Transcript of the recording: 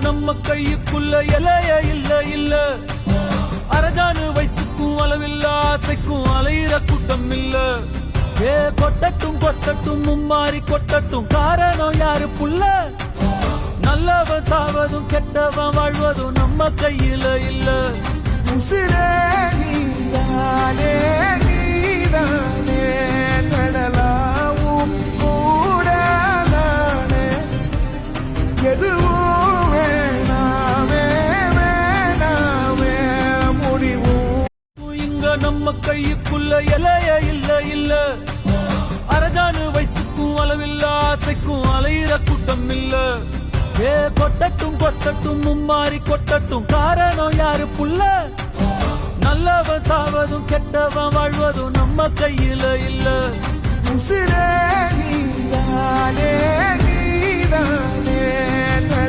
நம்ம கையுக்குள்ள இலைய இல்ல இல்ல அரஜானு வைத்துக்கும் அளவில்ல ஆசைக்கும் அலையிற கூட்டம் இல்ல ஏ கொட்டட்டும் கொட்டட்டும் மும்மாறி கொட்டட்டும் காரணம் யாரு புள்ள நல்லவன் சாவதும் கெட்டவன் வாழ்வதும் நம்ம கையில இல்ல உசிரே நீதானே நீதானே நடலாவும் கூடாதானே எதுவும் வேணாமே வேணாமே முடிவும் இங்க நம்ம கையுக்குள்ள இலைய இல்ல இல்ல அரஜானு வைத்துக்கும் அளவில்ல ஆசைக்கும் அலையிற கூட்டம் இல்ல ஏ கொட்டட்டும் கொட்டட்டும் மும்மாறி கொட்டட்டும் காரணம் யாரு புள்ள நல்லவன் சாவதும் கெட்டவன் வாழ்வதும் நம்ம கையில இல்ல உசிரே நீதானே நீதானே